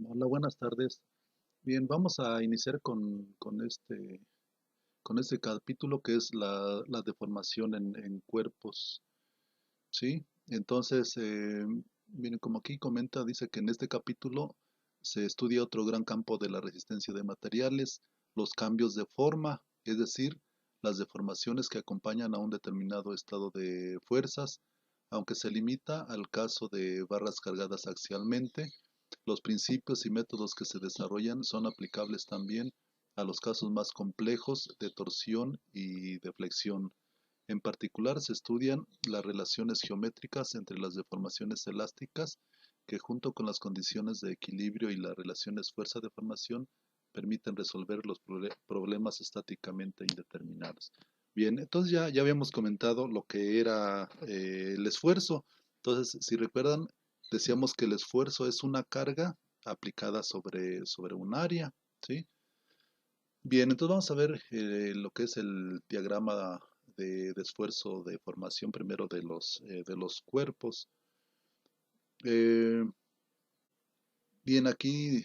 Hola, buenas tardes. Bien, vamos a iniciar con este capítulo que es la deformación en cuerpos, ¿sí? Entonces, miren, como aquí comenta, dice que en este capítulo se estudia otro gran campo de la resistencia de materiales, los cambios de forma, es decir, las deformaciones que acompañan a un determinado estado de fuerzas, aunque se limita al caso de barras cargadas axialmente. Los principios y métodos que se desarrollan son aplicables también a los casos más complejos de torsión y de flexión. En particular, se estudian las relaciones geométricas entre las deformaciones elásticas, que junto con las condiciones de equilibrio y las relaciones fuerza-deformación permiten resolver los problemas estáticamente indeterminados. Bien, entonces ya habíamos comentado lo que era el esfuerzo. Entonces, si recuerdan, decíamos que el esfuerzo es una carga aplicada sobre un área, ¿sí? Bien, entonces vamos a ver lo que es el diagrama de esfuerzo de formación primero de los cuerpos. Eh, Bien, aquí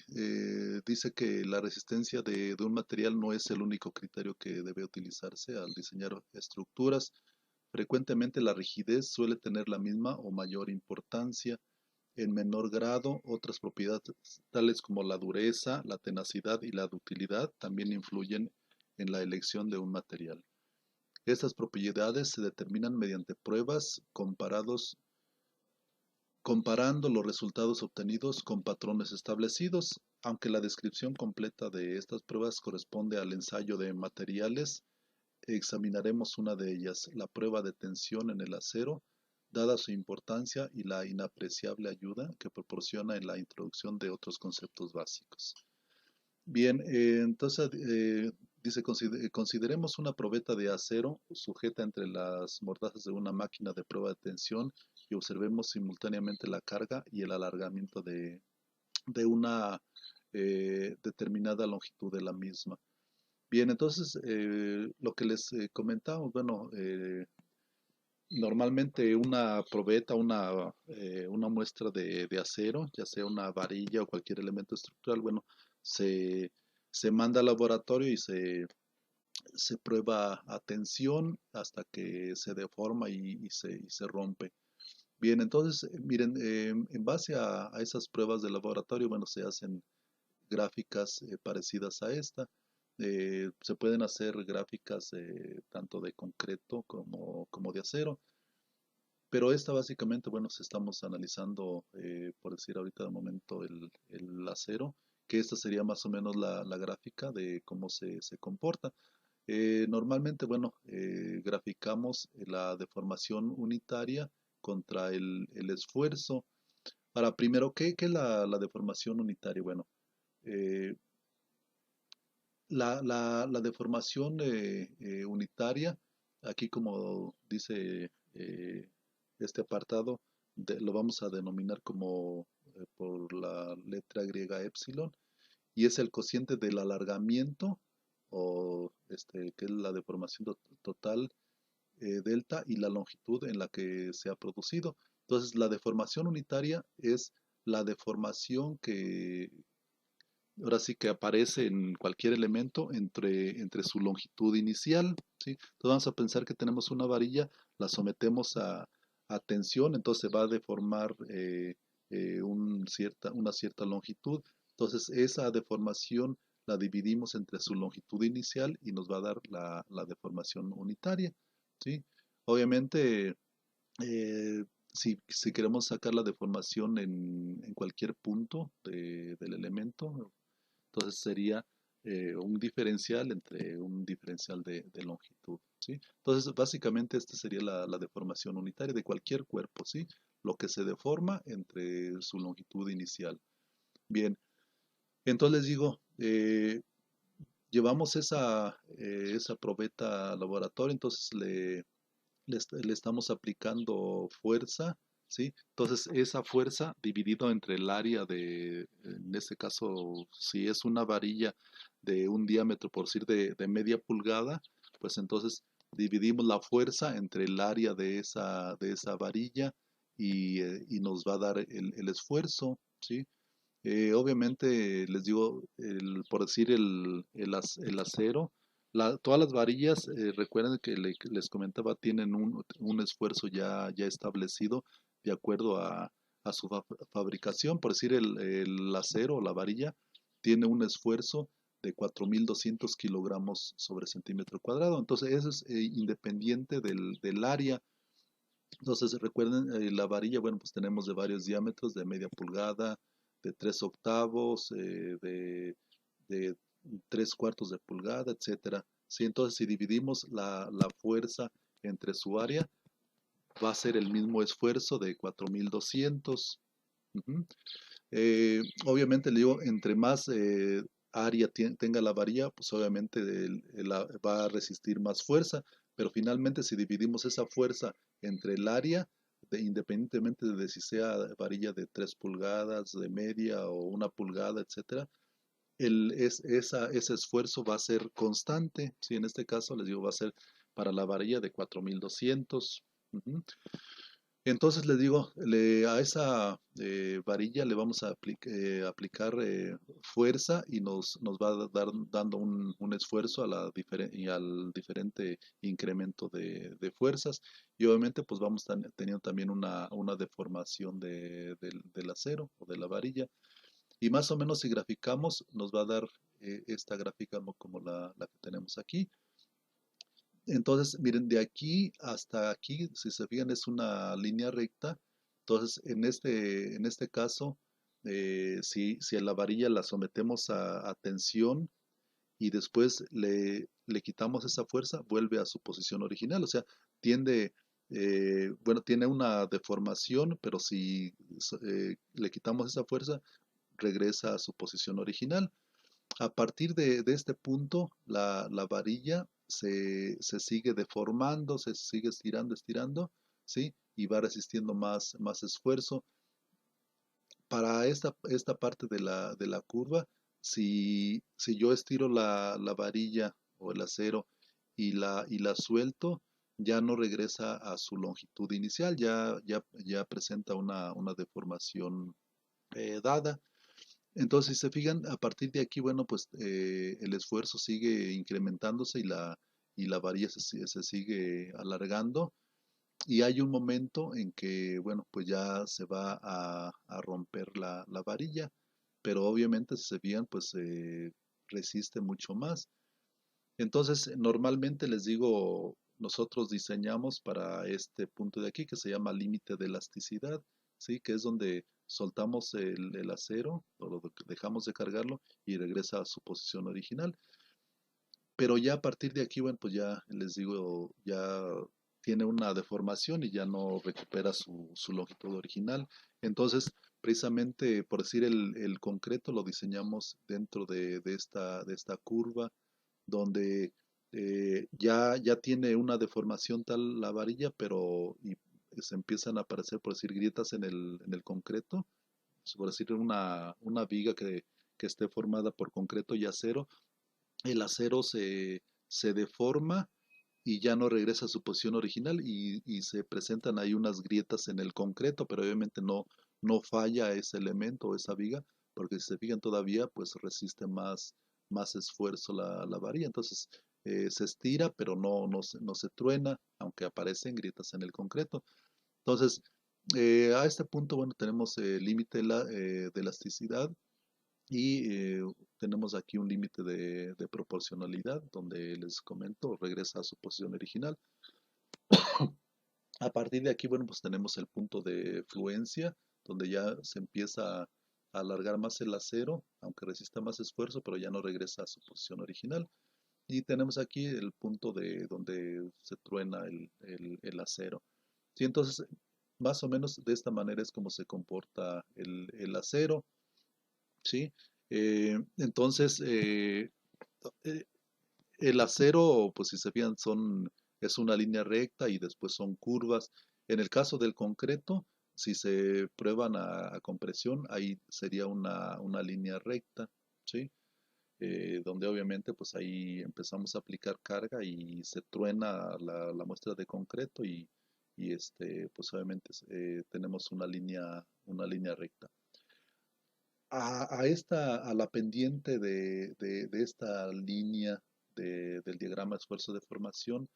dice que la resistencia de un material no es el único criterio que debe utilizarse al diseñar estructuras. Frecuentemente la rigidez suele tener la misma o mayor importancia. En menor grado, otras propiedades tales como la dureza, la tenacidad y la ductilidad también influyen en la elección de un material. Estas propiedades se determinan mediante pruebas comparando los resultados obtenidos con patrones establecidos, aunque la descripción completa de estas pruebas corresponde al ensayo de materiales. Examinaremos una de ellas, la prueba de tensión en el acero, dada su importancia y la inapreciable ayuda que proporciona en la introducción de otros conceptos básicos. Bien, entonces dice, consideremos una probeta de acero sujeta entre las mordazas de una máquina de prueba de tensión y observemos simultáneamente la carga y el alargamiento de una determinada longitud de la misma. Bien, entonces lo que les comentamos, bueno, normalmente una probeta, una muestra de acero, ya sea una varilla o cualquier elemento estructural, bueno, se, se manda al laboratorio y se prueba a tensión hasta que se deforma y se rompe. Bien, entonces, miren, en base a esas pruebas de laboratorio, bueno, se hacen gráficas parecidas a esta. Se pueden hacer gráficas tanto de concreto como de acero. Pero esta básicamente, bueno, si estamos analizando, por decir ahorita de momento, el acero, que esta sería más o menos la gráfica de cómo se comporta. Normalmente, bueno, graficamos la deformación unitaria contra el esfuerzo. Para primero, ¿qué es la deformación unitaria? Bueno, eh, la deformación unitaria, aquí como dice este apartado, lo vamos a denominar como por la letra griega epsilon, y es el cociente del alargamiento, o que es la deformación total delta, y la longitud en la que se ha producido. Entonces, la deformación unitaria es la deformación que, ahora sí que aparece en cualquier elemento entre su longitud inicial, ¿sí? Entonces vamos a pensar que tenemos una varilla, la sometemos a tensión, entonces se va a deformar una cierta longitud. Entonces esa deformación la dividimos entre su longitud inicial y nos va a dar la deformación unitaria, ¿sí? Obviamente, si queremos sacar la deformación en cualquier punto del elemento, entonces sería un diferencial entre un diferencial de longitud, ¿sí? Entonces, básicamente, esta sería la deformación unitaria de cualquier cuerpo, ¿sí? Lo que se deforma entre su longitud inicial. Bien, entonces les digo, llevamos esa probeta al laboratorio, entonces le estamos aplicando fuerza, ¿sí? Entonces, esa fuerza dividido entre el área en este caso, si es una varilla de un diámetro, por decir, de media pulgada, pues entonces dividimos la fuerza entre el área de esa varilla y nos va a dar el esfuerzo, ¿sí? Obviamente, les digo, por decir el acero, todas las varillas, recuerden que les comentaba, tienen un esfuerzo ya establecido de acuerdo a su fabricación. Por decir, el acero o la varilla tiene un esfuerzo de 4.200 kilogramos sobre centímetro cuadrado. Entonces, eso es independiente del área. Entonces, recuerden, la varilla, bueno, pues tenemos de varios diámetros, de media pulgada, de 3/8, de 3/4 de pulgada, etcétera. Sí, entonces, si dividimos la fuerza entre su área, va a ser el mismo esfuerzo de 4.200. Ujú. Obviamente, le digo, entre más área tenga la varilla, pues obviamente va a resistir más fuerza, pero finalmente si dividimos esa fuerza entre el área, independientemente de si sea varilla de 3 pulgadas, de media o 1 pulgada, etcétera, ese esfuerzo va a ser constante. Si en este caso les digo, va a ser para la varilla de 4.200. Ujú. Entonces les digo, a esa varilla le vamos a aplicar fuerza y nos va a dar dando un esfuerzo y al diferente incremento de fuerzas. Y obviamente pues vamos teniendo también una deformación del acero o de la varilla. Y más o menos si graficamos nos va a dar esta gráfica como la que tenemos aquí. Entonces, miren, de aquí hasta aquí, si se fijan, es una línea recta. Entonces, en este caso, si a la varilla la sometemos a tensión y después le quitamos esa fuerza, vuelve a su posición original. O sea, bueno, tiene una deformación, pero si le quitamos esa fuerza, regresa a su posición original. A partir de este punto, la varilla se sigue deformando, se sigue estirando, ¿sí? Y va resistiendo más esfuerzo. Para esta parte de la curva, si yo estiro la varilla o el acero y la suelto, ya no regresa a su longitud inicial, ya presenta una deformación dada. Entonces, si se fijan, a partir de aquí, bueno, pues el esfuerzo sigue incrementándose y la varilla se sigue alargando. Y hay un momento en que, bueno, pues ya se va a romper la varilla, pero obviamente, si se fijan, pues resiste mucho más. Entonces, normalmente les digo, nosotros diseñamos para este punto de aquí que se llama límite de elasticidad, ¿sí? Que es donde soltamos el acero o dejamos de cargarlo y regresa a su posición original. Pero ya a partir de aquí, bueno, pues ya les digo, ya tiene una deformación y ya no recupera su longitud original. Entonces, precisamente por decir el concreto lo diseñamos dentro de esta curva donde ya tiene una deformación tal la varilla, pero se empiezan a aparecer, por decir, grietas en el concreto, por decir, una viga que esté formada por concreto y acero. El acero se deforma y ya no regresa a su posición original y se presentan ahí unas grietas en el concreto, pero obviamente no falla ese elemento o esa viga, porque si se fijan todavía, pues resiste más esfuerzo la varilla. Entonces se estira, pero no se truena, aunque aparecen grietas en el concreto. Entonces, a este punto, bueno, tenemos el límite de elasticidad y tenemos aquí un límite de proporcionalidad, donde les comento, regresa a su posición original. A partir de aquí, bueno, pues tenemos el punto de fluencia, donde ya se empieza a alargar más el acero, aunque resista más esfuerzo, pero ya no regresa a su posición original. Y tenemos aquí el punto de donde se truena el acero. Sí, entonces, más o menos de esta manera es como se comporta el acero. ¿Sí? Entonces, eh, el acero, pues si se fijan, es una línea recta y después son curvas. En el caso del concreto, si se prueban a compresión, ahí sería una línea recta, ¿sí? Donde obviamente pues ahí empezamos a aplicar carga y se truena la muestra de concreto y pues obviamente tenemos una línea recta. a la pendiente de esta línea del diagrama esfuerzo-deformación,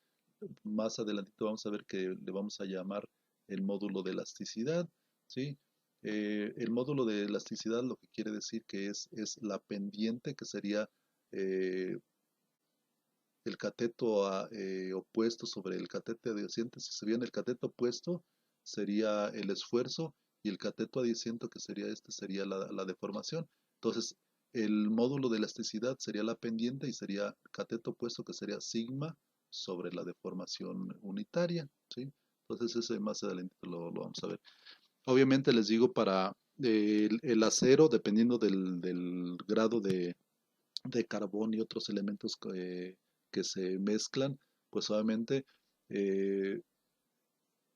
más adelantito vamos a ver que le vamos a llamar el módulo de elasticidad, ¿sí? El módulo de elasticidad lo que quiere decir que es la pendiente que sería eh, el cateto opuesto sobre el cateto adyacente. Si se viene el cateto opuesto, sería el esfuerzo, y el cateto adyacente, que sería este, sería la deformación. Entonces, el módulo de elasticidad sería la pendiente y sería cateto opuesto, que sería sigma sobre la deformación unitaria, ¿sí? Entonces, ese más adelante lo vamos a ver. Obviamente les digo, para el acero, dependiendo del grado de carbón y otros elementos que se mezclan, pues obviamente eh,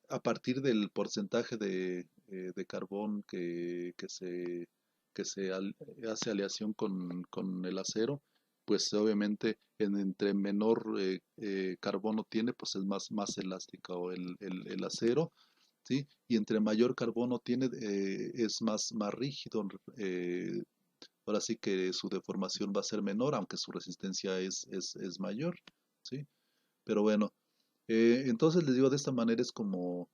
a partir del porcentaje de carbón que se hace aleación con el acero, pues obviamente entre menor carbono tiene, pues es más elástica el acero, ¿sí? Y entre mayor carbono tiene, es más rígido. Ahora sí que su deformación va a ser menor, aunque su resistencia es mayor, ¿sí? Pero bueno, entonces les digo, de esta manera es como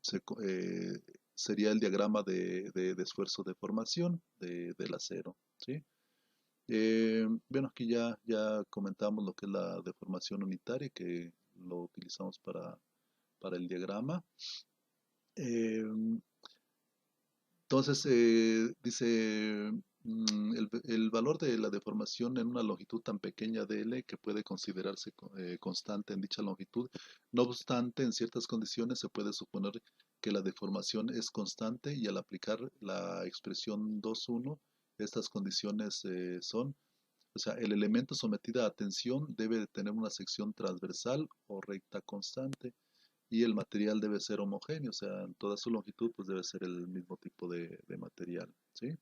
se co- eh, sería el diagrama de esfuerzo de formación del acero, ¿sí? Bueno, aquí ya comentamos lo que es la deformación unitaria, que lo utilizamos para el diagrama. Eh, Entonces, dice, el valor de la deformación en una longitud tan pequeña de L, que puede considerarse constante en dicha longitud. No obstante, en ciertas condiciones se puede suponer que la deformación es constante, y al aplicar la expresión 2.1, estas condiciones son, o sea, el elemento sometido a tensión debe de tener una sección transversal o recta constante, y el material debe ser homogéneo, o sea, en toda su longitud pues debe ser el mismo tipo de material, ¿sí?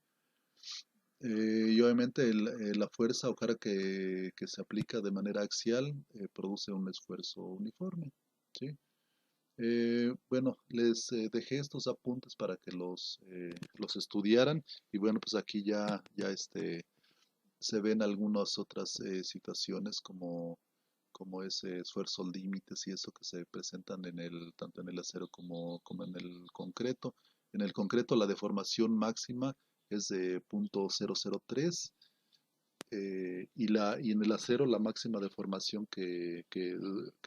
Y obviamente la fuerza o carga que se aplica de manera axial produce un esfuerzo uniforme, ¿sí? Bueno, les dejé estos apuntes para que los estudiaran, y bueno, pues aquí ya se ven algunas otras situaciones como ese esfuerzo límites y eso que se presentan tanto en el acero como en el concreto. En el concreto la deformación máxima es de 0.003, y en el acero la máxima deformación que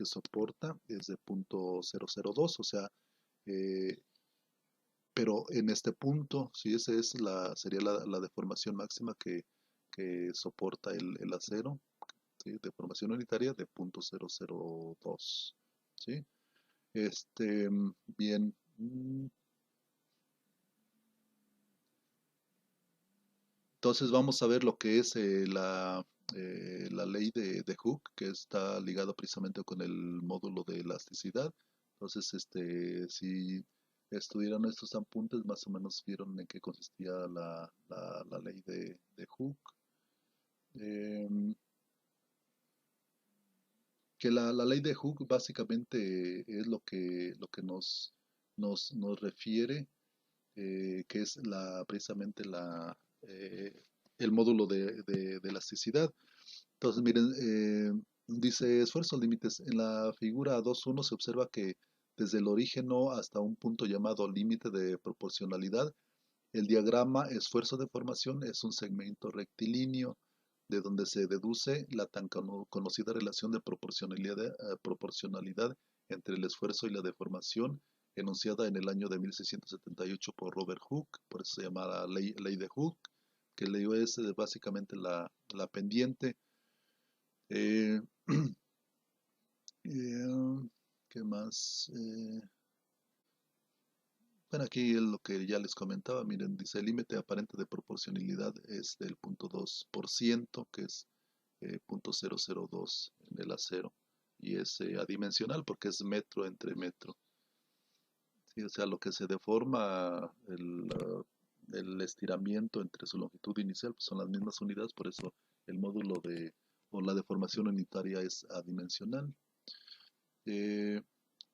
soporta es de 0.002, o sea, eh, pero en este punto, si esa sería la deformación máxima que soporta el acero, ¿sí? Deformación unitaria de 0.002, ¿sí? Bien. Entonces vamos a ver lo que es la ley de Hooke, que está ligado precisamente con el módulo de elasticidad. Entonces, si estudiaron estos apuntes, más o menos vieron en qué consistía la ley de Hooke. Em, que la ley de Hooke básicamente es lo que nos refiere, que es precisamente eh, el módulo de elasticidad. Entonces, miren, dice esfuerzos límites. En la figura 2.1 se observa que desde el origen O hasta un punto llamado límite de proporcionalidad, el diagrama esfuerzo de formación es un segmento rectilíneo, de donde se deduce la tan conocida relación de proporcionalidad entre el esfuerzo y la deformación, enunciada en el año de 1678 por Robert Hooke, por eso se llama la ley de Hooke, que ley es básicamente la pendiente. Eh, eh, ¿Qué más? Bueno, aquí es lo que ya les comentaba. Miren, dice el límite aparente de proporcionalidad es del 0.2%, que es 0.002 en el acero, y es adimensional porque es metro entre metro. Sí, o sea, lo que se deforma el estiramiento entre su longitud inicial, pues son las mismas unidades, por eso el módulo o la deformación unitaria es adimensional. Eh,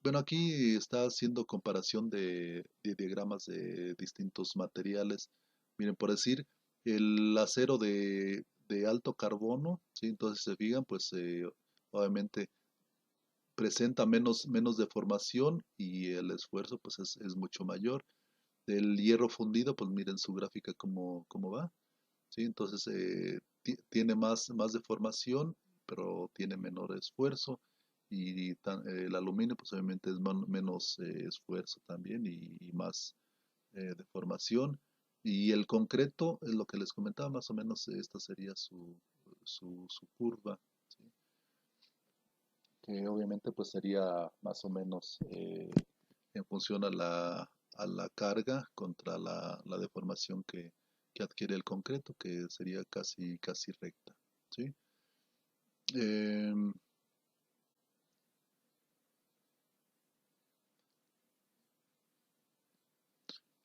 bueno, aquí está haciendo comparación de diagramas de distintos materiales. Miren, por decir, el acero de alto carbono, ¿sí? Entonces, si se fijan, pues obviamente presenta menos deformación y el esfuerzo pues es mucho mayor. El hierro fundido, pues miren su gráfica cómo va, ¿sí? Entonces tiene más deformación, pero tiene menor esfuerzo. Y el aluminio, pues obviamente es menos esfuerzo también y más deformación. Y el concreto, es lo que les comentaba, más o menos esta sería su curva, ¿sí? Que obviamente pues sería más o menos en función a la carga contra la deformación que adquiere el concreto, que sería casi recta, ¿sí? Em,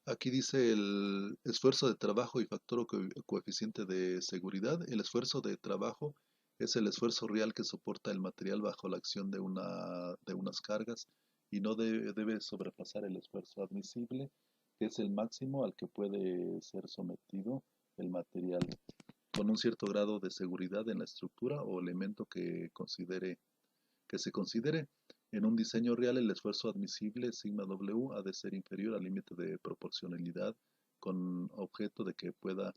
Aquí dice el esfuerzo de trabajo y factor o coeficiente de seguridad. El esfuerzo de trabajo es el esfuerzo real que soporta el material bajo la acción de unas cargas y no debe sobrepasar el esfuerzo admisible, que es el máximo al que puede ser sometido el material, con un cierto grado de seguridad en la estructura o elemento que se considere. En un diseño real, el esfuerzo admisible sigma W ha de ser inferior al límite de proporcionalidad con objeto de que pueda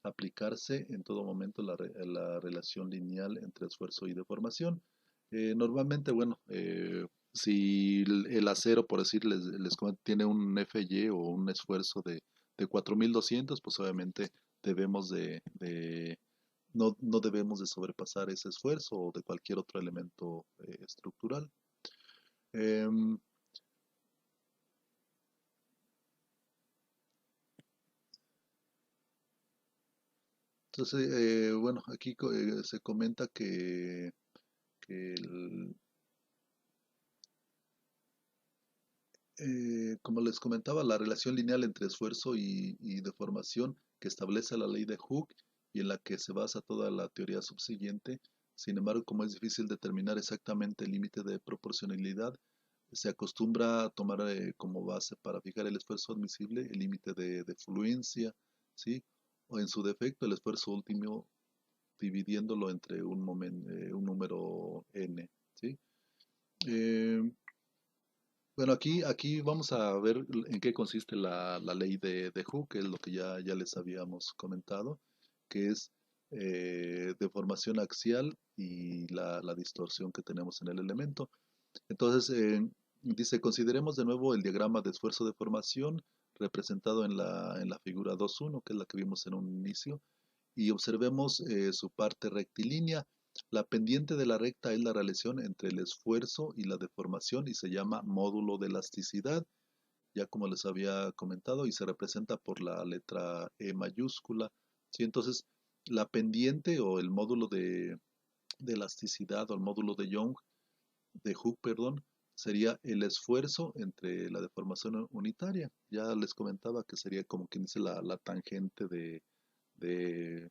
aplicarse en todo momento la relación lineal entre esfuerzo y deformación. Normalmente, bueno, si el acero, por decir, les comento, tiene un FY o un esfuerzo de 4200, pues obviamente debemos no debemos de sobrepasar ese esfuerzo o de cualquier otro elemento estructural. Em, entonces, bueno, aquí se comenta que como les comentaba, la relación lineal entre esfuerzo y deformación que establece la ley de Hooke y en la que se basa toda la teoría subsiguiente. Sin embargo, como es difícil determinar exactamente el límite de proporcionalidad, se acostumbra a tomar como base para fijar el esfuerzo admisible el límite de fluencia, ¿sí? O en su defecto el esfuerzo último dividiéndolo entre un número n, ¿sí? Eh, bueno, aquí vamos a ver en qué consiste la ley de Hooke, que es lo que ya les habíamos comentado, que es deformación axial y la distorsión que tenemos en el elemento. Entonces, dice, consideremos de nuevo el diagrama de esfuerzo de formación representado en la figura 2.1, que es la que vimos en un inicio, y observemos su parte rectilínea. La pendiente de la recta es la relación entre el esfuerzo y la deformación y se llama módulo de elasticidad, ya como les había comentado, y se representa por la letra E mayúscula. ¿Sí? Entonces, la pendiente o el módulo de elasticidad o el módulo de Hooke, perdón, sería el esfuerzo entre la deformación unitaria. Ya les comentaba que sería como quien dice la tangente de, de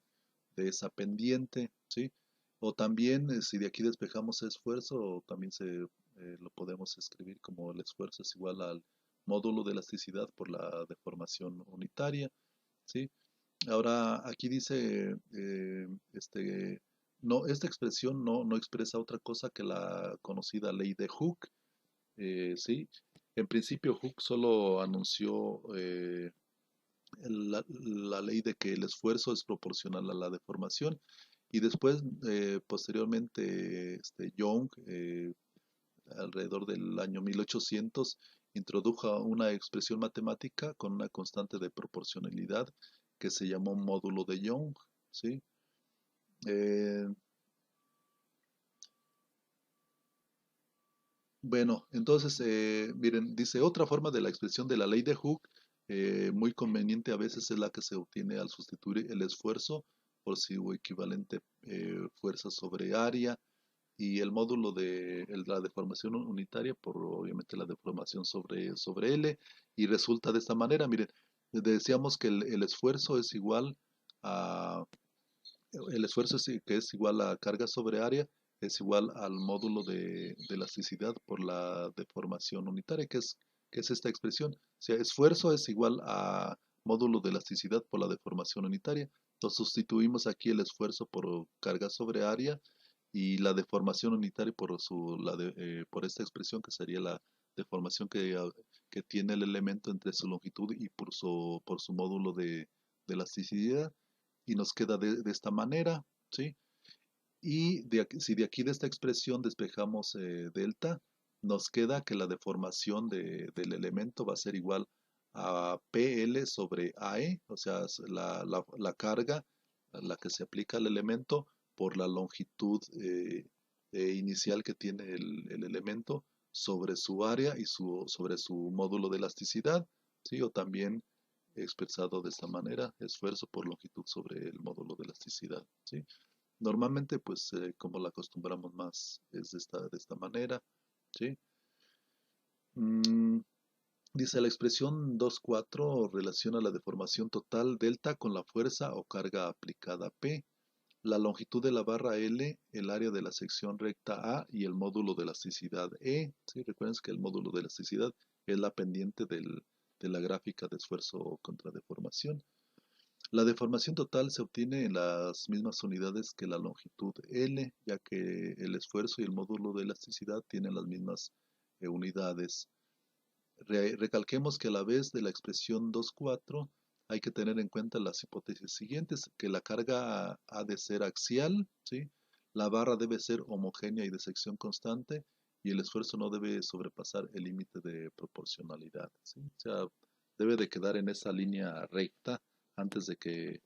esa pendiente, ¿sí? O también, si de aquí despejamos esfuerzo, también lo podemos escribir como el esfuerzo es igual al módulo de elasticidad por la deformación unitaria, ¿sí? Ahora, aquí dice, no, esta expresión no expresa otra cosa que la conocida ley de Hooke, ¿sí? En principio, Hooke solo anunció la ley de que el esfuerzo es proporcional a la deformación y después, posteriormente, Young, alrededor del año 1800, introdujo una expresión matemática con una constante de proporcionalidad que se llamó módulo de Young, ¿sí? Eh, bueno, entonces, miren, dice otra forma de la expresión de la ley de Hooke, muy conveniente a veces es la que se obtiene al sustituir el esfuerzo por su equivalente fuerza sobre área y el módulo de la deformación unitaria por obviamente la deformación sobre L y resulta de esta manera, miren, decíamos que el esfuerzo es igual a el esfuerzo que es igual a carga sobre área es igual al módulo de elasticidad por la deformación unitaria, que es esta expresión. O sea, esfuerzo es igual a módulo de elasticidad por la deformación unitaria. Lo sustituimos aquí el esfuerzo por carga sobre área y la deformación unitaria por esta expresión que sería la deformación que tiene el elemento entre su longitud y por su módulo de elasticidad, y nos queda de esta manera, ¿sí? Y si de aquí de esta expresión despejamos delta, nos queda que la deformación del elemento va a ser igual a PL sobre AE, o sea, es la carga a la que se aplica al elemento por la longitud inicial que tiene el elemento sobre su área y sobre su módulo de elasticidad, ¿sí? O también expresado de esta manera, esfuerzo por longitud sobre el módulo de elasticidad, ¿sí? Normalmente, pues, como la acostumbramos más, es de esta manera, ¿sí? Mm, Dice, la expresión 2,4 relaciona la deformación total delta con la fuerza o carga aplicada P, la longitud de la barra L, el área de la sección recta A y el módulo de elasticidad E. ¿Sí? Recuerden que el módulo de elasticidad es la pendiente de la gráfica de esfuerzo contra deformación. La deformación total se obtiene en las mismas unidades que la longitud L, ya que el esfuerzo y el módulo de elasticidad tienen las mismas unidades. Recalquemos que a la vez de la expresión 2,4 hay que tener en cuenta las hipótesis siguientes, que la carga ha de ser axial, ¿sí? La barra debe ser homogénea y de sección constante, y el esfuerzo no debe sobrepasar el límite de proporcionalidad, ¿sí? O sea, debe de quedar en esa línea recta antes de que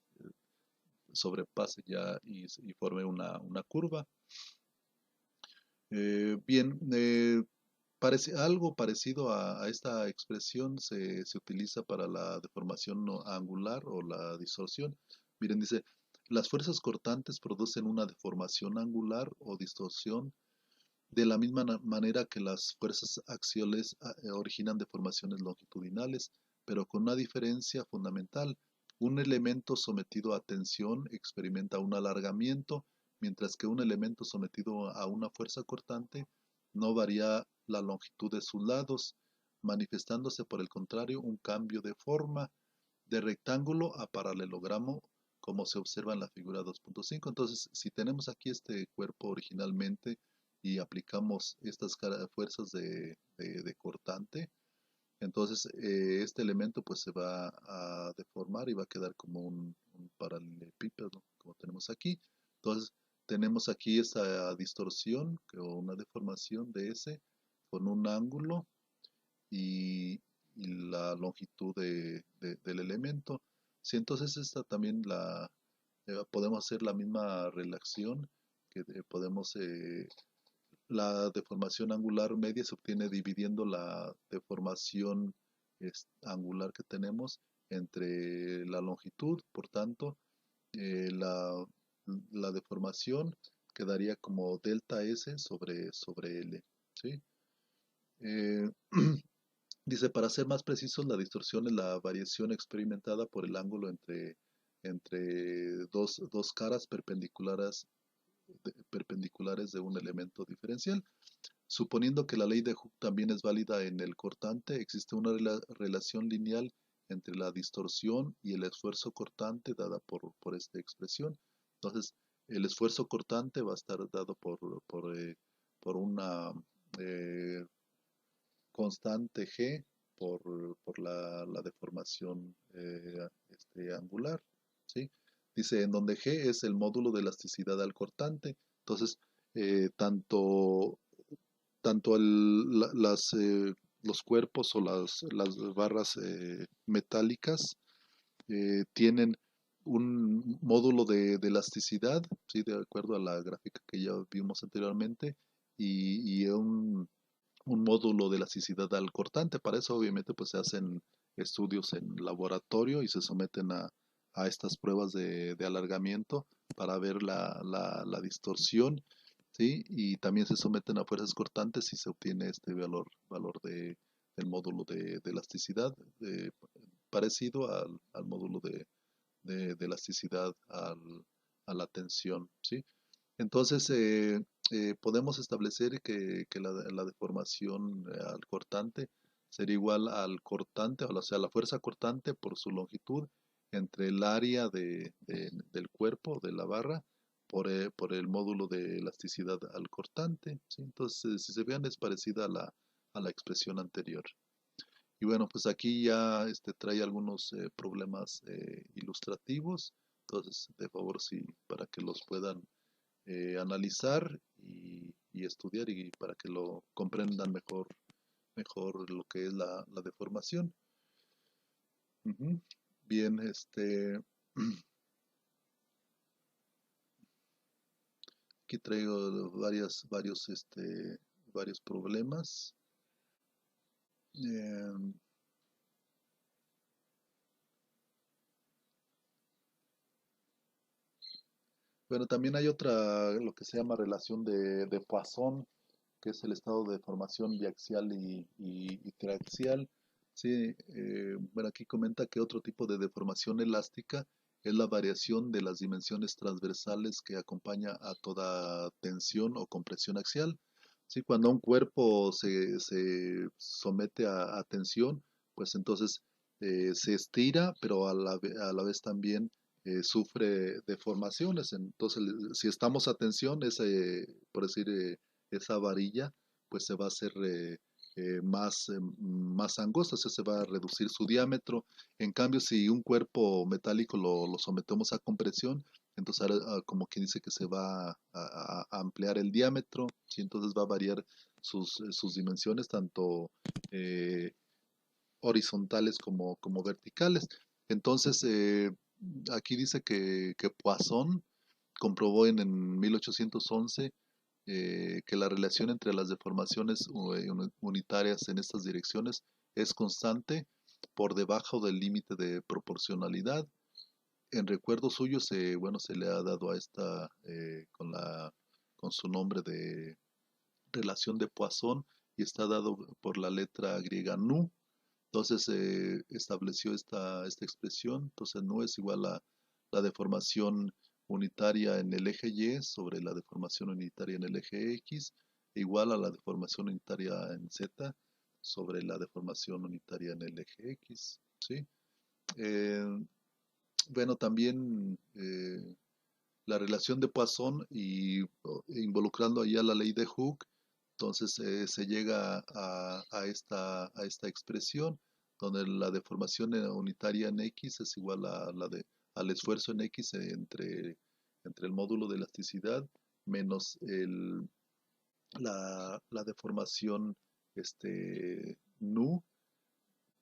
sobrepase ya y forme una curva. Bien, algo parecido a esta expresión se utiliza para la deformación no angular o la distorsión. Miren, dice, las fuerzas cortantes producen una deformación angular o distorsión de la misma manera que las fuerzas axiales originan deformaciones longitudinales, pero con una diferencia fundamental. Un elemento sometido a tensión experimenta un alargamiento, mientras que un elemento sometido a una fuerza cortante no varía la longitud de sus lados, manifestándose por el contrario un cambio de forma de rectángulo a paralelogramo, como se observa en la figura 2.5. Entonces, si tenemos aquí este cuerpo originalmente y aplicamos estas fuerzas de cortante, entonces este elemento pues se va a deformar y va a quedar como un paralelepípedo, como tenemos aquí. Entonces tenemos aquí esta distorsión o una deformación de ese con un ángulo y la longitud del elemento. Si entonces esta también podemos hacer la misma relación que podemos la deformación angular media se obtiene dividiendo la deformación angular que tenemos entre la longitud, por tanto, eh, la, la deformación quedaría como delta S sobre L, ¿sí? Eh, Dice, para ser más precisos, la distorsión es la variación experimentada por el ángulo entre dos caras perpendiculares de un elemento diferencial. Suponiendo que la ley de Hooke también es válida en el cortante, existe una relación lineal entre la distorsión y el esfuerzo cortante dada por esta expresión. Entonces, el esfuerzo cortante va a estar dado por una eh, constante G por la deformación angular, ¿sí? Dice, en donde G es el módulo de elasticidad al cortante. Entonces, tanto los cuerpos o las barras metálicas tienen un módulo de elasticidad, ¿sí? De acuerdo a la gráfica que ya vimos anteriormente, y un módulo de elasticidad al cortante. Para eso obviamente pues se hacen estudios en laboratorio y se someten a estas pruebas de alargamiento para ver la distorsión, ¿sí? Y también se someten a fuerzas cortantes y se obtiene este valor del módulo de elasticidad parecido al módulo de elasticidad a la tensión, ¿sí? Entonces, podemos establecer que la deformación al cortante sería igual al cortante, o sea, la fuerza cortante por su longitud entre el área del cuerpo, de la barra, por el módulo de elasticidad al cortante, ¿sí? Entonces, si se vean, es parecida a la expresión anterior. Y bueno, pues aquí ya trae algunos problemas ilustrativos, entonces, de favor, sí, para que los puedan analizar y estudiar y para que lo comprendan mejor lo que es la deformación. Ujú. Bien, aquí traigo varios problemas. Em, bueno, también hay otra, lo que se llama relación de Poisson, que es el estado de deformación biaxial y triaxial. Sí, bueno, aquí comenta que otro tipo de deformación elástica es la variación de las dimensiones transversales que acompaña a toda tensión o compresión axial. Sí, cuando un cuerpo se somete a tensión, pues entonces se estira, pero a la vez también sufre deformaciones. Entonces, si estamos a tensión, por decir, esa varilla, pues se va a hacer más angosta, o sea, se va a reducir su diámetro. En cambio, si un cuerpo metálico lo sometemos a compresión, entonces como que dice que se va a ampliar el diámetro, y entonces va a variar sus dimensiones, tanto eh, horizontales como verticales. Entonces, aquí dice que Poisson comprobó en 1811 que la relación entre las deformaciones unitarias en estas direcciones es constante por debajo del límite de proporcionalidad. En recuerdo suyo se le ha dado a esta con su nombre de relación de Poisson y está dado por la letra griega nu. Entonces estableció esta expresión. Entonces nu es igual a la deformación unitaria en el eje Y sobre la deformación unitaria en el eje X, igual a la deformación unitaria en Z sobre la deformación unitaria en el eje X. ¿Sí? Eh, bueno, también la relación de Poisson involucrando allá la ley de Hooke, entonces se llega a esta expresión donde la deformación unitaria en X es igual al esfuerzo en X entre el módulo de elasticidad menos la deformación nu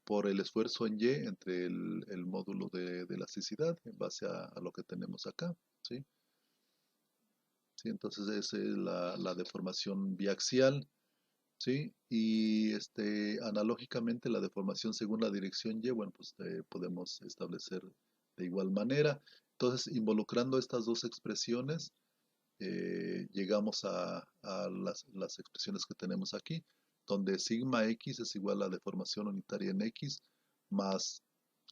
por el esfuerzo en Y entre el módulo de elasticidad en base a lo que tenemos acá, ¿sí? ¿Sí? Entonces esa es la deformación biaxial, ¿sí? Y analógicamente la deformación según la dirección Y, bueno, pues podemos establecer de igual manera. Entonces, involucrando estas dos expresiones, llegamos a las expresiones que tenemos aquí, donde sigma x es igual a la deformación unitaria en x más,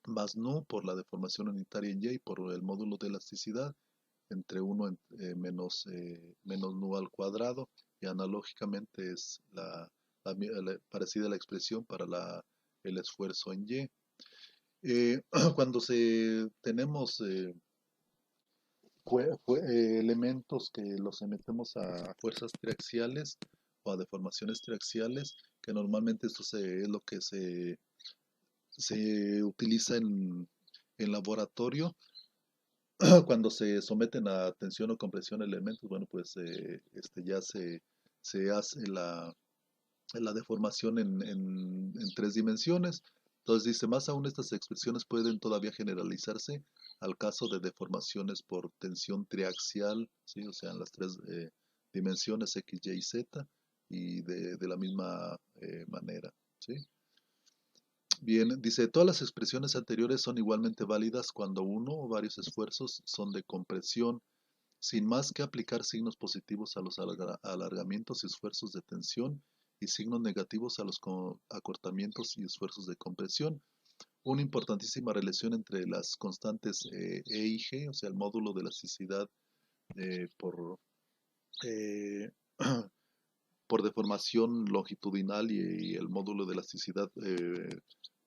más nu por la deformación unitaria en y por el módulo de elasticidad entre 1 menos nu al cuadrado, y analógicamente es parecida a la expresión para el esfuerzo en Y. Cuando tenemos elementos que los sometemos a fuerzas triaxiales o a deformaciones triaxiales, que normalmente es lo que se utiliza en laboratorio, cuando se someten a tensión o compresión elementos, bueno, pues ya se hace la deformación en tres dimensiones. Entonces dice, más aún estas expresiones pueden todavía generalizarse al caso de deformaciones por tensión triaxial, ¿sí? O sea, en las tres dimensiones X, Y y Z, y de la misma manera, ¿sí? Bien, dice, todas las expresiones anteriores son igualmente válidas cuando uno o varios esfuerzos son de compresión, sin más que aplicar signos positivos a los alargamientos y esfuerzos de tensión y signos negativos a los acortamientos y esfuerzos de compresión. Una importantísima relación entre las constantes E y G, o sea, el módulo de elasticidad por, eh, por deformación longitudinal y el módulo de elasticidad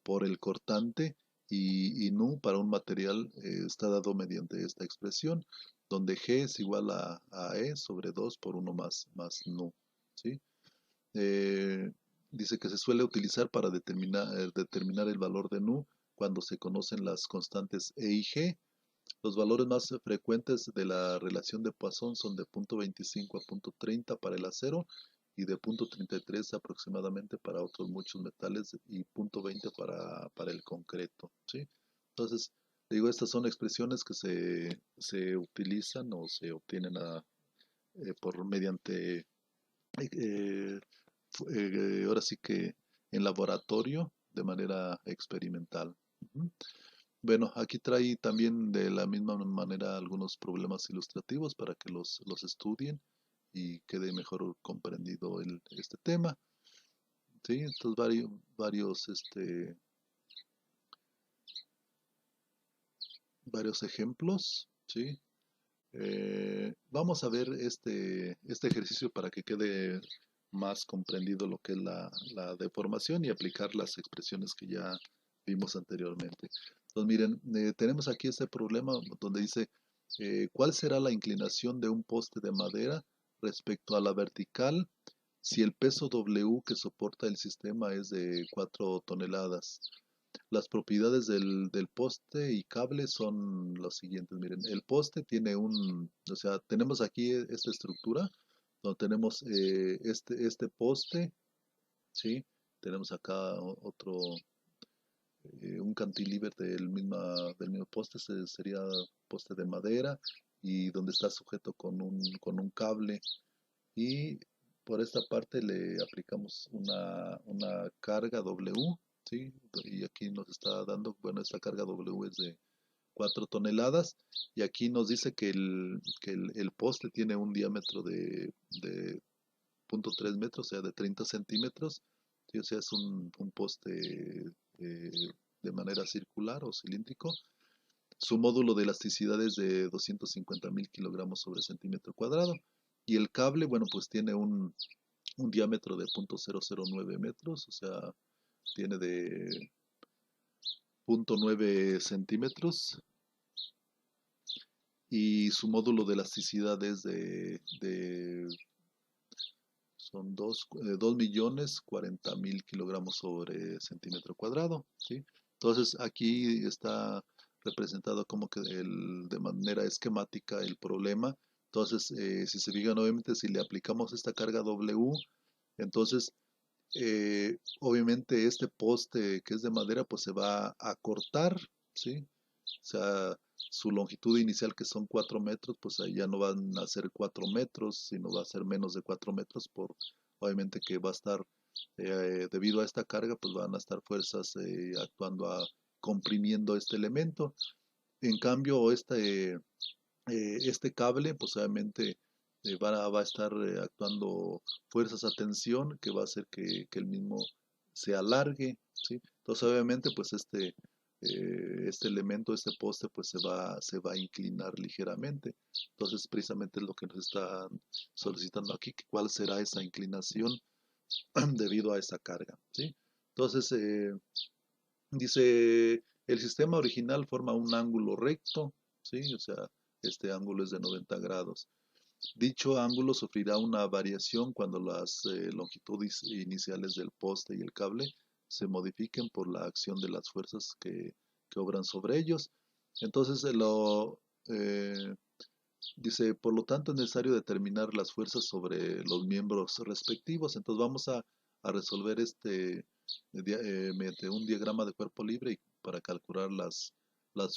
por el cortante, y nu para un material está dado mediante esta expresión, donde G es igual a E sobre 2 por 1 más nu, ¿sí? Eh, Dice que se suele utilizar para determinar el valor de nu cuando se conocen las constantes E y G. Los valores más frecuentes de la relación de Poisson son de 0.25 a 0.30 para el acero y de 0.33 aproximadamente para otros muchos metales y 0.20 para el concreto, ¿sí? Entonces, digo, estas son expresiones que se utilizan o se obtienen por mediante, eh, ahora sí que en laboratorio de manera experimental. Ujú. Bueno, aquí trae también de la misma manera algunos problemas ilustrativos para que los estudien y quede mejor comprendido este tema. ¿Sí? Entonces varios ejemplos. ¿Sí? Vamos a ver este ejercicio para que quede más comprendido lo que es la deformación y aplicar las expresiones que ya vimos anteriormente. Entonces, miren, tenemos aquí este problema donde dice, ¿cuál será la inclinación de un poste de madera respecto a la vertical si el peso W que soporta el sistema es de 4 toneladas? Las propiedades del poste y cable son las siguientes. Miren, el poste tiene o sea, tenemos aquí esta estructura, donde tenemos este poste, ¿sí? Tenemos acá un cantilever del mismo poste, sería poste de madera, y donde está sujeto con un cable. Y por esta parte le aplicamos una carga W, ¿sí? Y aquí nos está dando, bueno, esta carga W es de 4 toneladas, y aquí nos dice que el poste tiene un diámetro de 0.3 metros, o sea, de 30 centímetros, ¿sí? O sea, es un poste eh, de manera circular o cilíndrico. Su módulo de elasticidad es de 250.000 kilogramos sobre centímetro cuadrado. Y el cable, bueno, pues tiene un diámetro de 0.009 metros, o sea, tiene de 0.9 centímetros. Y su módulo de elasticidad es son 2.040.000 kilogramos sobre centímetro cuadrado, ¿sí? Entonces aquí está representado como que de manera esquemática el problema. Entonces, si se fijan, obviamente, si le aplicamos esta carga W, entonces, obviamente este poste que es de madera, pues se va a cortar, ¿sí? O sea, su longitud inicial, que son 4 metros, pues ahí ya no van a ser 4 metros, sino va a ser menos de 4 metros, obviamente que va a estar, debido a esta carga, pues van a estar fuerzas actuando comprimiendo este elemento. En cambio, este cable, pues obviamente va a estar actuando fuerzas a tensión que va a hacer que el mismo se alargue, ¿sí? Entonces, obviamente, pues este elemento, este poste, pues se va a inclinar ligeramente. Entonces, precisamente es lo que nos están solicitando aquí, que cuál será esa inclinación debido a esa carga, ¿sí? Entonces, dice, el sistema original forma un ángulo recto, ¿sí? O sea, este ángulo es de 90 grados. Dicho ángulo sufrirá una variación cuando las longitudes iniciales del poste y el cable se modifiquen por la acción de las fuerzas que obran sobre ellos. Entonces, eh, dice, por lo tanto es necesario determinar las fuerzas sobre los miembros respectivos. Entonces vamos a resolver mediante un diagrama de cuerpo libre para calcular las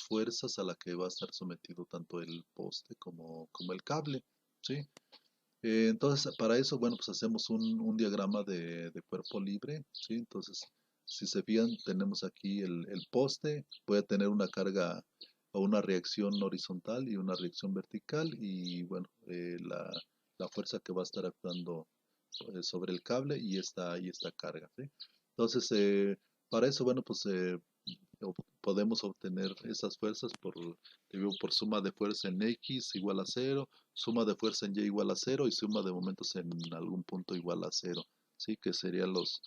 fuerzas a las que va a estar sometido tanto el poste como el cable, ¿sí? Entonces, para eso, bueno, pues hacemos un diagrama de cuerpo libre, ¿sí? Entonces, si se fijan, tenemos aquí el poste, puede tener una carga o una reacción horizontal y una reacción vertical, y bueno, la fuerza que va a estar actuando sobre el cable y esta carga, ¿sí? Entonces, para eso, bueno, pues podemos obtener esas fuerzas por suma de fuerza en X igual a cero, suma de fuerza en Y igual a cero y suma de momentos en algún punto igual a cero, ¿sí? Que serían los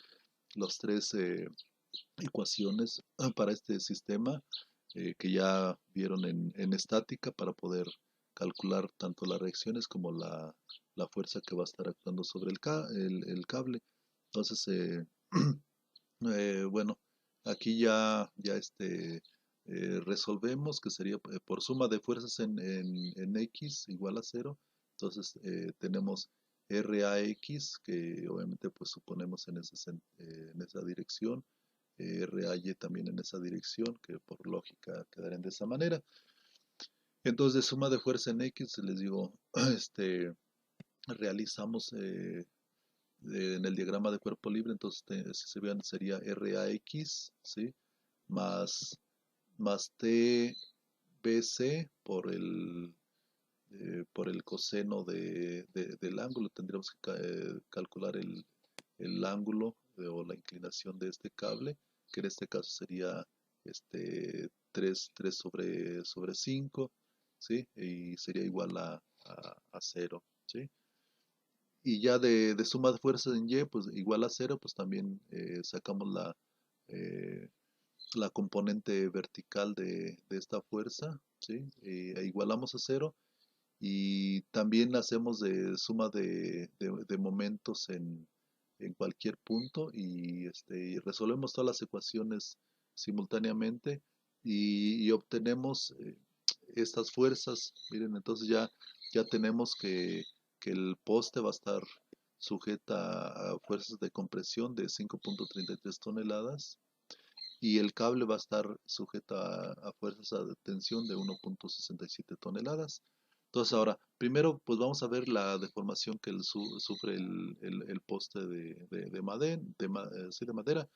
tres ecuaciones para este sistema que ya vieron en estática para poder calcular tanto las reacciones como la fuerza que va a estar actuando sobre el cable. Entonces, bueno, aquí resolvemos que sería por suma de fuerzas en X igual a cero. Entonces tenemos RAX, que obviamente pues suponemos en esa dirección, RAY también en esa dirección, que por lógica quedarían de esa manera. Entonces de suma de fuerza en X, les digo, realizamos en el diagrama de cuerpo libre, entonces si se vean sería RAX, ¿sí? Más, más TBC por el coseno del ángulo. Tendríamos que calcular el ángulo o la inclinación de este cable, que en este caso sería 3 sobre 5, ¿sí? Y sería igual a 0, ¿sí? Y ya de suma de fuerzas en Y, pues igual a 0, pues también sacamos eh, la componente vertical de esta fuerza, ¿sí? E igualamos a 0 y también hacemos de suma de momentos en cualquier punto y resolvemos todas las ecuaciones simultáneamente y obtenemos estas fuerzas. Miren, entonces ya tenemos que el poste va a estar sujeta a fuerzas de compresión de 5.33 toneladas y el cable va a estar sujeto a fuerzas de tensión de 1.67 toneladas. Entonces ahora, primero pues vamos a ver la deformación que sufre el poste de madera.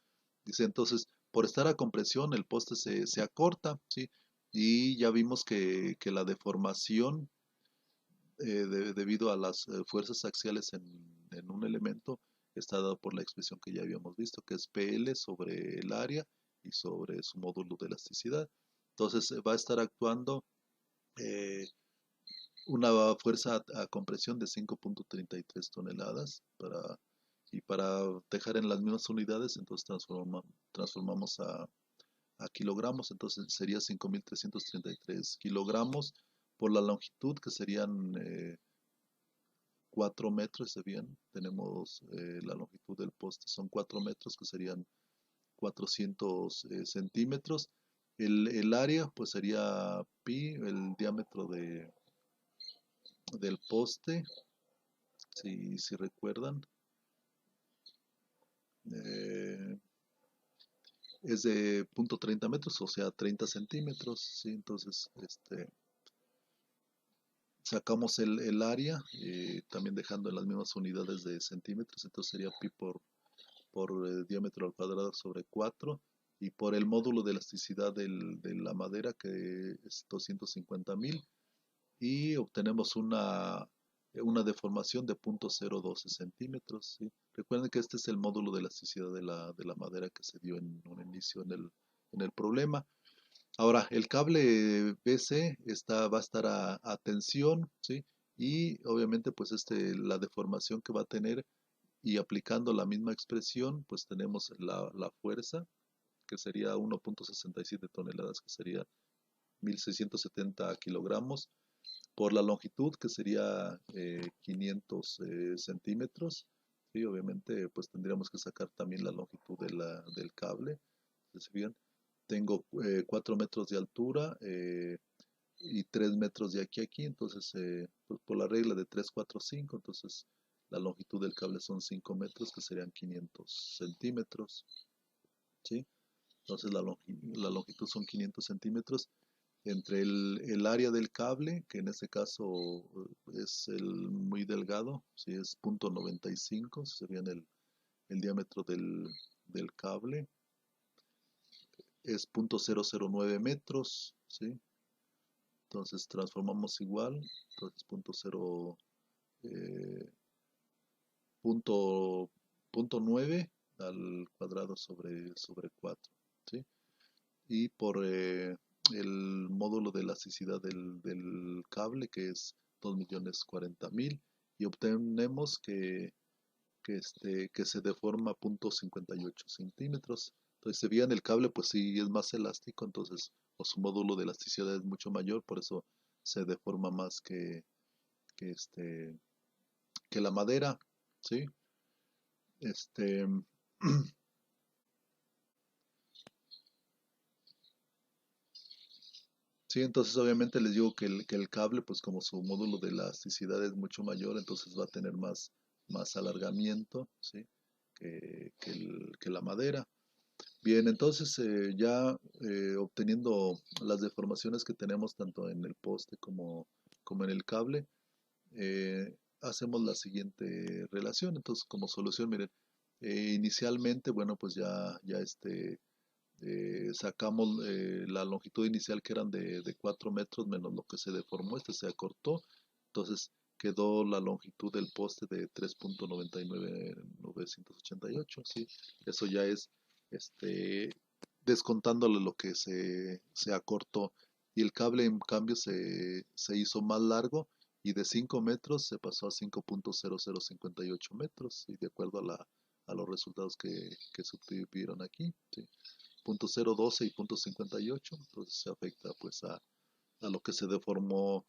Dice entonces, por estar a compresión el poste se acorta, ¿sí? Y ya vimos que la deformación debido a las fuerzas axiales en un elemento está dado por la expresión que ya habíamos visto, que es PL sobre el área y sobre su módulo de elasticidad. Entonces va a estar actuando eh, una fuerza a compresión de 5.33 toneladas y para dejar en las mismas unidades, entonces transformamos a kilogramos, entonces sería 5.333 kilogramos por la longitud, que serían 4 metros, ¿se bien? Tenemos la longitud del poste, son 4 metros, que serían 400 centímetros. El área, pues sería pi, el diámetro del poste, si recuerdan. Eh, es de 0.30 metros, o sea, 30 centímetros, ¿sí? Entonces, sacamos el área, también dejando en las mismas unidades de centímetros, entonces sería pi por diámetro al cuadrado sobre 4 y por el módulo de elasticidad de la madera, que es 250.000, y obtenemos una deformación de 0.012 centímetros, ¿sí? Recuerden que este es el módulo de elasticidad de la madera que se dio en un inicio en el problema. Ahora, el cable BC va a estar a tensión, ¿sí? Y obviamente pues la deformación que va a tener, y aplicando la misma expresión, pues tenemos la fuerza, que sería 1.67 toneladas, que sería 1.670 kilogramos, por la longitud, que sería 500 centímetros. Sí, obviamente pues tendríamos que sacar también la longitud del cable. Entonces, bien, tengo 4 metros de altura y 3 metros de aquí a aquí, entonces pues por la regla de 3 4 5, entonces la longitud del cable son 5 metros, que serían 500 centímetros, ¿sí? Entonces la longitud son 500 centímetros entre el área del cable, que en este caso es el muy delgado, ¿sí? Es 0.95, sería el diámetro del cable, es 0.009 metros, ¿sí? Entonces transformamos igual, entonces eh, punto 9 al cuadrado sobre 4, ¿sí? y por el módulo de elasticidad del cable, que es 2.040.000, y obtenemos que se deforma 0.58 centímetros. Entonces, si bien el cable, pues sí es más elástico, entonces, o su módulo de elasticidad es mucho mayor, por eso se deforma más que, este, que la madera, ¿sí? Este, sí, entonces obviamente les digo que el cable, pues como su módulo de elasticidad es mucho mayor, entonces va a tener más alargamiento, ¿sí? Que la madera. Bien, entonces ya obteniendo las deformaciones que tenemos tanto en el poste como en el cable, hacemos la siguiente relación. Entonces, como solución, miren, inicialmente, bueno, pues ya sacamos la longitud inicial que eran de 4 metros menos lo que se deformó, se acortó, entonces quedó la longitud del poste de 3.99988, ¿sí? Eso ya es este, descontándole lo que se acortó. Y el cable en cambio se hizo más largo y de 5 metros se pasó a 5.0058 metros, y de acuerdo a los resultados que se obtuvieron aquí, ¿sí? 0.012 y 0.58, entonces se afecta pues a lo que se deformó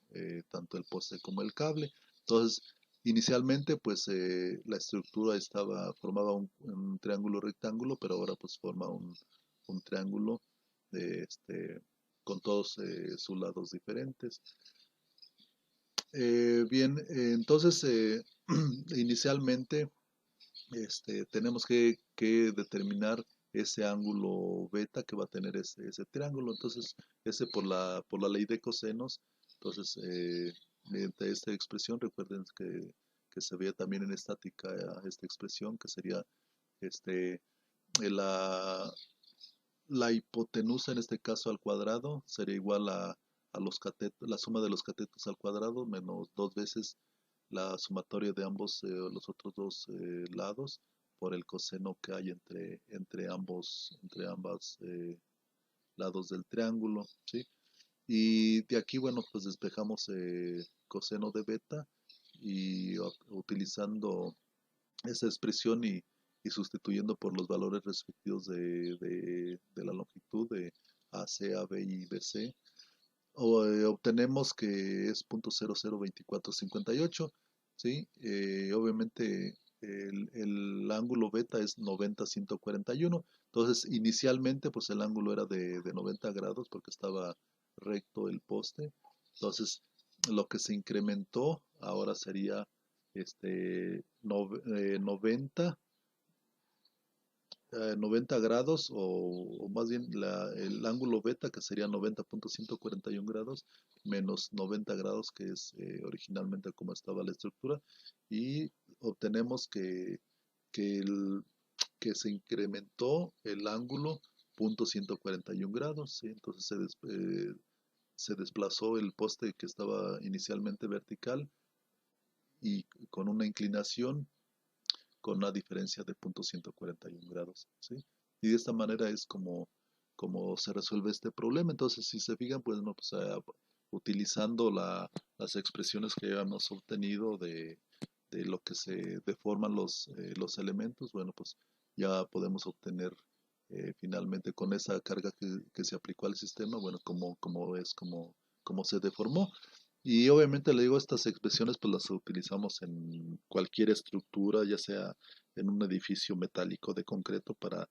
tanto el poste como el cable. Entonces, inicialmente pues la estructura formaba un triángulo rectángulo, pero ahora pues forma un triángulo de con todos sus lados diferentes. Bien, entonces inicialmente tenemos que determinar ese ángulo beta que va a tener ese triángulo. Entonces, ese por la ley de cosenos, entonces, mediante esta expresión, recuerden que se veía también en estática esta expresión, que sería este, la, la hipotenusa en este caso al cuadrado, sería igual a la suma de los catetos al cuadrado menos dos veces la sumatoria de los otros dos lados por el coseno que hay entre ambos lados del triángulo, ¿sí? Y de aquí, bueno, pues despejamos coseno de beta y utilizando esa expresión y sustituyendo por los valores respectivos de la longitud de AC, AB y BC, obtenemos que es 0.002458, ¿sí? Obviamente el ángulo beta es 90-141, entonces inicialmente pues el ángulo era de 90 grados porque estaba recto el poste, entonces lo que se incrementó ahora sería 90 grados o más bien el ángulo beta que sería 90.141 grados menos 90 grados que es originalmente como estaba la estructura, y obtenemos que, el, que se incrementó el ángulo 0.141 grados, ¿sí? Entonces se desplazó el poste que estaba inicialmente vertical y con una inclinación con una diferencia de 0.141 grados, ¿sí? Y de esta manera es como se resuelve este problema. Entonces, si se fijan, pues, no, pues utilizando las expresiones que habíamos obtenido de lo que se deforman los elementos, bueno, pues ya podemos obtener finalmente con esa carga que se aplicó al sistema, bueno, como se deformó. Y obviamente le digo, estas expresiones pues las utilizamos en cualquier estructura, ya sea en un edificio metálico de concreto para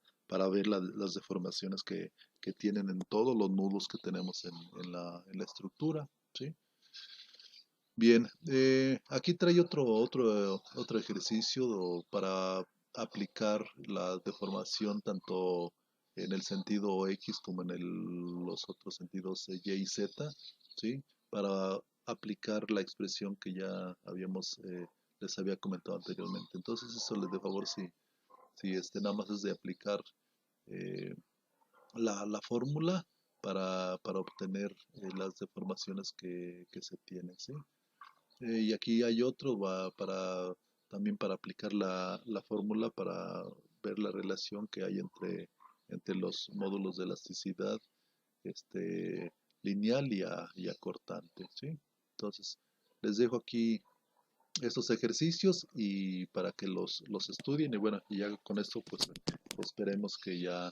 ver las deformaciones que tienen en todos los nudos que tenemos en la estructura, ¿sí? Bien, aquí trae otro ejercicio para aplicar la deformación tanto en el sentido X como en los otros sentidos Y y Z, ¿sí? Para aplicar la expresión que ya les había comentado anteriormente. Entonces eso les de favor si nada más es de aplicar eh, la fórmula para obtener las deformaciones que se tienen, ¿sí? Y aquí hay otro también para aplicar la fórmula para ver la relación que hay entre los módulos de elasticidad este, lineal y a cortante, ¿sí? Entonces, les dejo aquí estos ejercicios y para que los estudien y bueno, y ya con esto pues esperemos que ya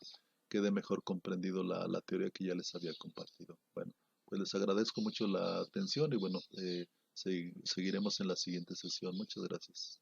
quede mejor comprendido la teoría que ya les había compartido. Bueno, pues les agradezco mucho la atención y bueno, seguiremos en la siguiente sesión. Muchas gracias.